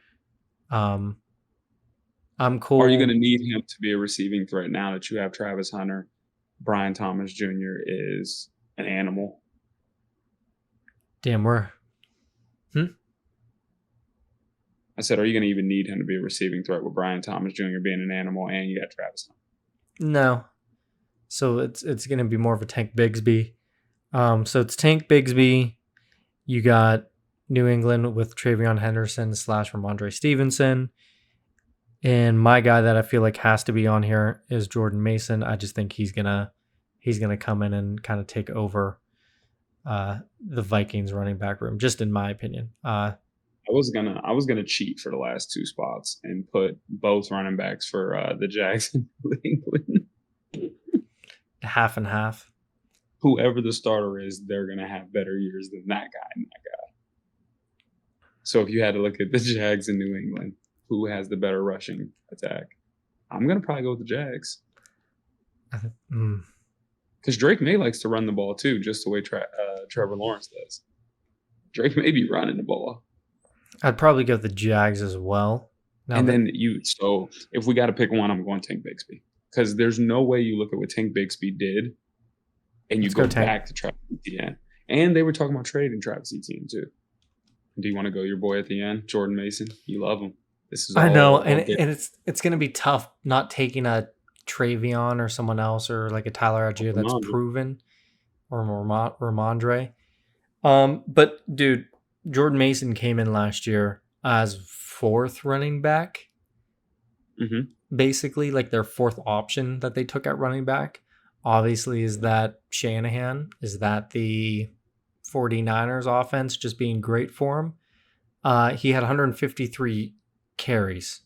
I'm Are you going cool. to need him to be a receiving threat now that you have Travis Hunter? Brian Thomas Jr. is an animal. Damn, I said, are you going to even need him to be a receiving threat with Brian Thomas Jr. being an animal and you got Travis Hunter? No. So it's going to be more of a Tank Bigsby. So it's Tank Bigsby. You got New England with Travion Henderson / Ramondre Stevenson. And my guy that I feel like has to be on here is Jordan Mason. I just think he's gonna come in and kind of take over the Vikings running back room, just in my opinion. I was gonna cheat for the last two spots and put both running backs for the Jags in New England. Half and half. Whoever the starter is, they're gonna have better years than that guy and that guy. So if you had to look at the Jags in New England, who has the better rushing attack? I'm gonna probably go with the Jags. Because Drake May likes to run the ball too, just the way Trevor Lawrence does. Drake may be running the ball. I'd probably go with the Jags as well. So if we got to pick one, I'm going Tank Bigsby. Because there's no way you look at what Tank Bigsby did and you go back to Travis Etienne. And they were talking about trading Travis Etienne too. Do you want to go your boy at the end, Jordan Mason? You love him. This is I know, and it's going to be tough not taking a Travion or someone else or like a Tyler Algier that's proven or Ramondre. But dude, Jordan Mason came in last year as fourth running back. Basically, like their fourth option that they took at running back. Obviously, is that Shanahan? Is that the 49ers offense just being great for him? He had 153 carries,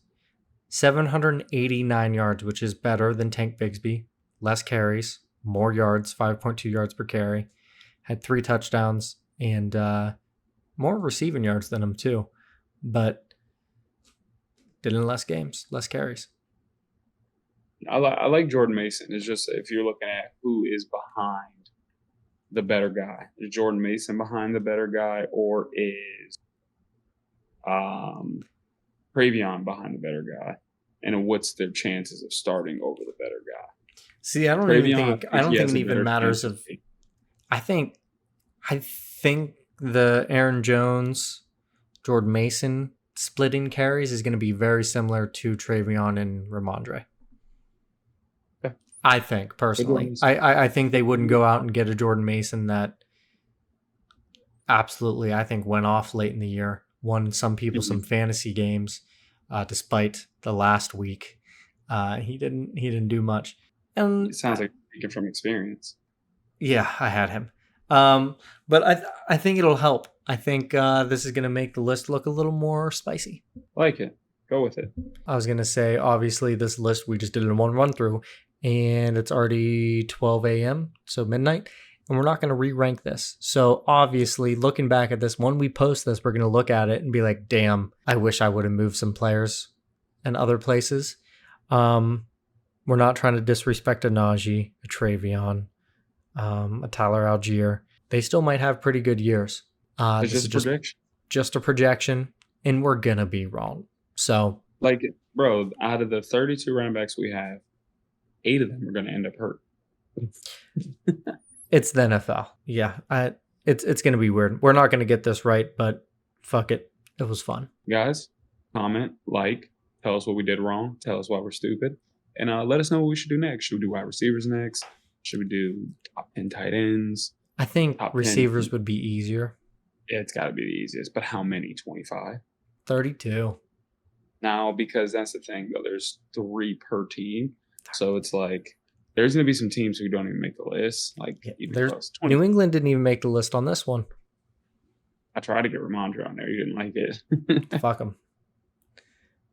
789 yards, which is better than Tank Bigsby. Less carries, more yards, 5.2 yards per carry. Had 3 touchdowns and more receiving yards than him too, but did in less games, less carries. I like Jordan Mason. It's just if you're looking at who is behind the better guy, is Jordan Mason behind the better guy, or is Travion behind the better guy? And what's their chances of starting over the better guy? See, I don't think it even matters. I think the Aaron Jones, Jordan Mason splitting carries is going to be very similar to Travion and Ramondre. Okay. I think personally, I think they wouldn't go out and get a Jordan Mason that absolutely I think went off late in the year, won some people some fantasy games, despite the last week. He didn't do much. And it sounds like speaking from experience. Yeah, I had him. But I think it'll help. I think this is going to make the list look a little more spicy. Like it. Go with it. I was going to say, obviously, this list we just did in one run through, and it's already 12 a.m., so midnight, and we're not going to re-rank this. So obviously, looking back at this, when we post this, we're going to look at it and be like, damn, I wish I would have moved some players in other places. We're not trying to disrespect a Najee, a Travion, a Tyler Algier. They still might have pretty good years. It's just a projection, and we're going to be wrong. So, like, bro, out of the 32 running backs we have, 8 of them are going to end up hurt. It's the NFL. Yeah, it's going to be weird. We're not going to get this right, but fuck it. It was fun. Guys, comment, tell us what we did wrong. Tell us why we're stupid. And let us know what we should do next. Should we do wide receivers next? Should we do top 10 tight ends? I think receivers would be easier. Yeah, it's got to be the easiest. But how many? 25? 32. Now, because that's the thing, though. There's 3 per team. So it's like there's going to be some teams who don't even make the list. New England didn't even make the list on this one. I tried to get Ramondre on there. You didn't like it. Fuck him.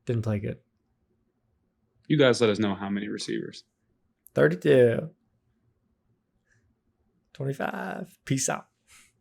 Didn't play good. You guys let us know how many receivers. 32. 25. Peace out.